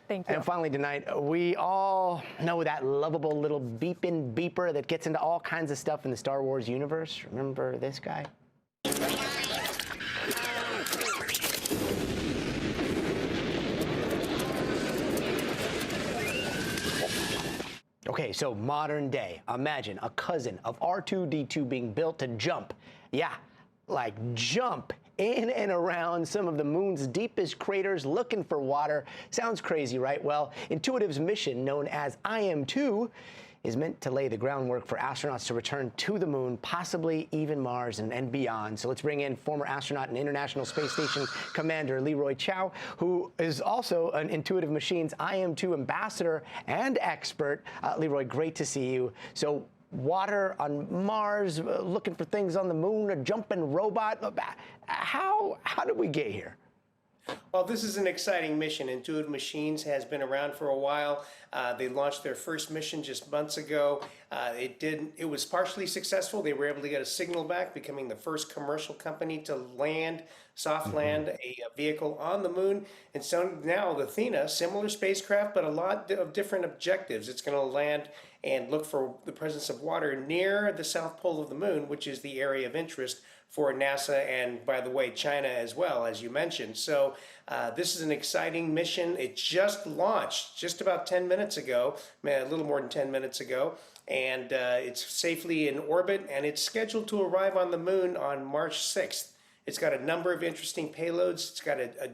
Thank you. And finally tonight, we all know that lovable little beeper that gets into all kinds of stuff in the Star Wars universe. Remember this guy? Okay, so modern day, imagine a cousin of R2-D2 being built to jump. Yeah, like jump in and around some of the moon's deepest craters looking for water. Sounds crazy, right? Well, Intuitive's mission, known as IM-2, is meant to lay the groundwork for astronauts to return to the moon, possibly even Mars and beyond. So let's bring in former astronaut and International Space Station Commander Leroy Chiao, who is also an Intuitive Machines IM-2 ambassador and expert. Leroy, great to see you. So water on Mars, looking for things on the moon, a jumping robot. How did we get here? Well, this is an exciting mission. Intuitive Machines has been around for a while. They launched their first mission just months ago. It was partially successful. They were able to get a signal back, becoming the first commercial company to land, soft land a vehicle on the moon. And so now the Athena, similar spacecraft, but a lot of different objectives. It's going to land and look for the presence of water near the south pole of the moon, which is the area of interest for NASA and, by the way, China as well, as you mentioned. So this is an exciting mission. It just launched just about 10 minutes ago, a little more than 10 minutes ago, and it's safely in orbit, and it's scheduled to arrive on the moon on March 6th. It's got a number of interesting payloads. It's got a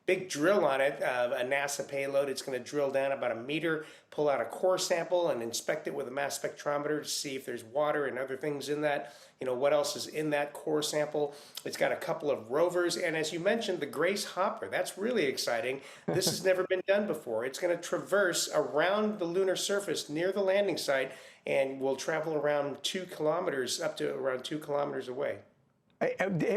big drill on it, a NASA payload. It's going to drill down about 1 meter, pull out a core sample and inspect it with a mass spectrometer to see if there's water and other things in that. You know, what else is in that core sample. It's got a couple of rovers, and as you mentioned, the Grace Hopper. That's really exciting. This has never been done before. It's going to traverse around the lunar surface near the landing site and will travel around 2 kilometers, up to around 2 kilometers away.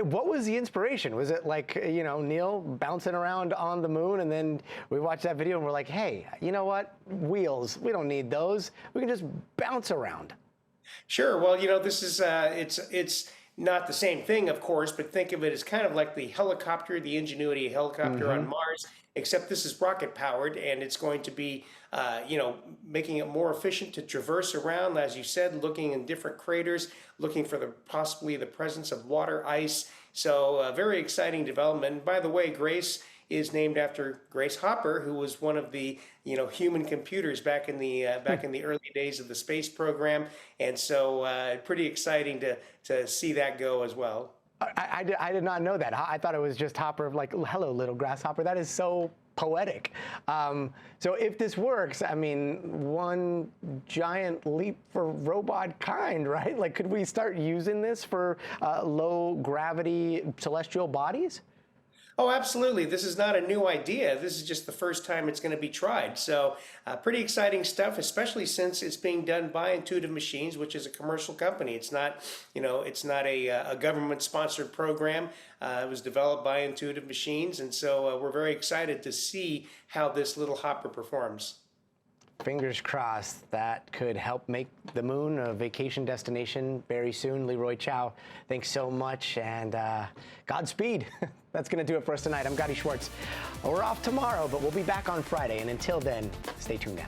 What was the inspiration? Was it like, you know, Neil bouncing around on the moon, and then we watched that video and we're like, hey, you know what? Wheels, we don't need those. We can just bounce around. Sure. Well, you know, this is it's not the same thing, of course, but think of it as kind of like the helicopter, the Ingenuity helicopter on Mars, except this is rocket powered, and it's going to be, you know, making it more efficient to traverse around, as you said, looking in different craters, looking for possibly the presence of water, ice. So very exciting development. And by the way, Grace is named after Grace Hopper, who was one of the, you know, human computers back in the early days of the space program, and so pretty exciting to see that go as well. I did not know that. I thought it was just Hopper, like, hello, little grasshopper. That is so poetic. So if this works, I mean, one giant leap for robot kind, right? Like, could we start using this for low gravity celestial bodies? Oh, absolutely. This is not a new idea. This is just the first time it's going to be tried. So pretty exciting stuff, especially since it's being done by Intuitive Machines, which is a commercial company. It's not, you know, it's not a government-sponsored program. It was developed by Intuitive Machines. And so we're very excited to see how this little hopper performs. Fingers crossed that could help make the moon a vacation destination very soon. Leroy Chiao, thanks so much, and Godspeed. That's going to do it for us tonight. I'm Gotti Schwartz. We're off tomorrow, but we'll be back on Friday, and until then, stay tuned now.